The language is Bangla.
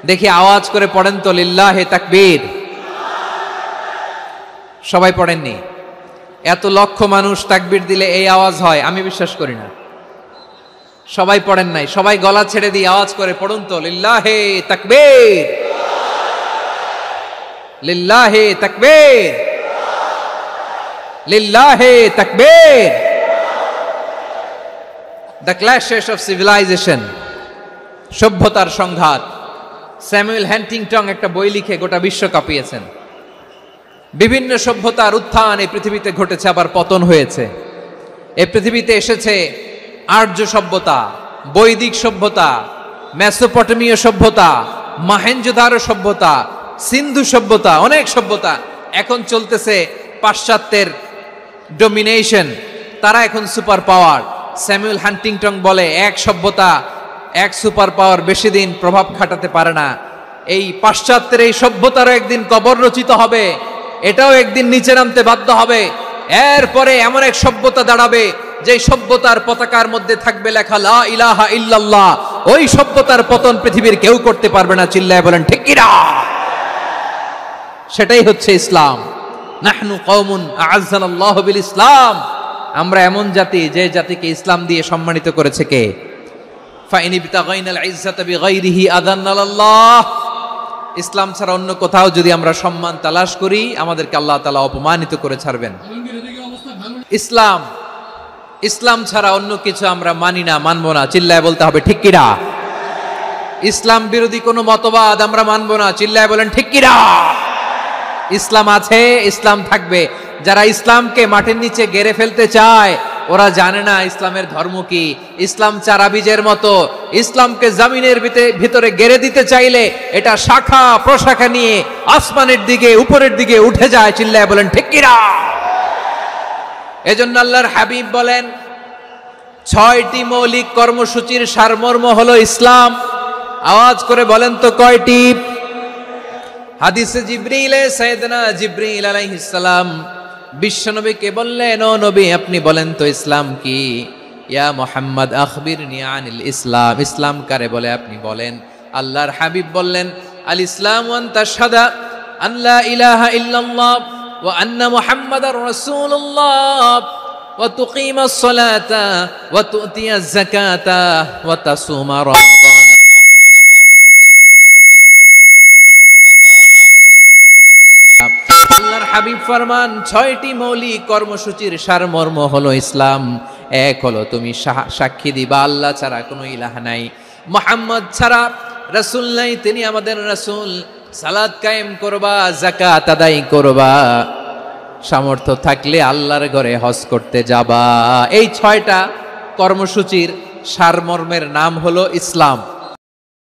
দেখি আওয়াজ করে পড়েন তো লিল্লাহে তাকবীর। সবাই পড়েননি? এত লক্ষ মানুষ তাকবীর দিলে এই আওয়াজ হয়? আমি বিশ্বাস করি না। সবাই পড়েন নাই, সবাই গলা ছেড়ে দিয়ে আওয়াজ করে পড়ুন তো লিল্লাহে তাকবীর, লিল্লাহে তাকবীর, লিল্লাহে তাকবীর। দ্য ক্ল্যাশেস অফ সিভিলাইজেশন, সভ্যতার সংঘাত। স্যামুয়েল হ্যান্টিংটন একটা বই লিখে গোটা বিশ্ব কাঁপিয়েছেন। বিভিন্ন সভ্যতার উত্থান এই পৃথিবীতে ঘটেছে, আবার পতন হয়েছে। এই পৃথিবীতে এসেছে আর্য সভ্যতা, বৈদিক সভ্যতা, মেসোপটেমীয় সভ্যতা, মহেঞ্জোদারো সভ্যতা, সিন্ধু সভ্যতা, অনেক সভ্যতা। এখন চলতেছে পাশ্চাত্যের ডমিনেশন, তারা এখন সুপার পাওয়ার। স্যামুয়েল হ্যান্টিংটন বলে এক সভ্যতা, এক সুপার পাওয়ার বেশি দিন প্রভাব খাটাতে পারে না। এই পাশ্চাত্যের এই সভ্যতারও একদিন কবর রচিত হবে, এটাও একদিন নিচে নামতে বাধ্য হবে। এরপরে এমন এক সভ্যতা দাঁড়াবে যে সভ্যতার পতাকার মধ্যে থাকবে লেখা লা ইলাহা ইল্লাল্লাহ। ওই সভ্যতার পতন পৃথিবীর কেউ করতে পারবে না। চিল্লায় বলেন ঠিক কিনা? সেটাই হচ্ছে ইসলাম। নাহনু কওমুন আ'আজ্জানাল্লাহু বিল ইসলাম। আমরা এমন জাতি যে জাতিকে ইসলাম দিয়ে সম্মানিত করেছে কে? ফাইন ইবতাগাইনাল ইজ্জাতা বিগাইরিহি আযান্নাল্লাহ। ইসলাম ছাড়া অন্য কোথাও যদি আমরা সম্মান তালাশ করি, আমাদেরকে আল্লাহ তাআলা অপমানিত করে ছাড়বেন। ইসলাম ছাড়া অন্য কিছু আমরা মানি না, মানবো না। চিল্লায় বলতে হবে ঠিক কিনা? ইসলাম বিরোধী কোনো মতবাদ আমরা মানবো না। চিল্লায় বলেন ঠিক কিনা? ইসলাম আছে, ইসলাম থাকবে। যারা ইসলামকে মাটির নিচে গেড়ে ফেলতে চায়, ওরা জানে না ইসলামের ধর্ম কি। ইসলাম চারা বীজের মতো, ইসলামকে জমিনের ভিতরে গেড়ে দিতে চাইলে এটা শাখা প্রশাখা নিয়ে আসমানের দিকে, উপরের দিকে উঠে যায়। চিল্লায় বলেন ঠিক কিনা? এজন্য আল্লাহর হাবিব বলেন 6টি মৌলিক কর্মসূচির সারমর্ম হলো ইসলাম। আওয়াজ করে বলেন তো কয়টি? হাদিসে জিবরিলে সাইয়েদনা জিবরিল আলাইহিস সালাম বিশ্বনবীকে বললেন, ও নবী আপনি বলেন তো ইসলাম কি? ইয়া মুহাম্মদ আখবিরনি আনিল ইসলাম। ইসলাম কারে বলে আপনি বলেন। আল্লাহর হাবিব বললেন, আল ইসলাম আন তাশহাদা আন লা ইলাহা ইল্লাল্লাহ ওয়া আন্না মুহাম্মাদার রাসূলুল্লাহ ওয়া তুকিমাস সালাতা ওয়া তুতিয়াজ যাকাতা ওয়া তাসুমা রমাদান। আল্লাহর হাবিব ফরমান 6টি মৌলিক কর্মসূচির সারমর্ম হলো ইসলাম। এক হলো তুমি সাক্ষী দিবা আল্লাহ ছাড়া কোনো ইলাহ নাই, মুহাম্মদ ছাড়া রাসূল নাই, তিনি আমাদের রাসূল। সালাত কায়েম করবা, যাকাত আদায় করবা, সামর্থ্য থাকলে আল্লাহর ঘরে হজ করতে যাবা। এই 6টা কর্মসূচির সারমর্মের নাম হলো ইসলাম।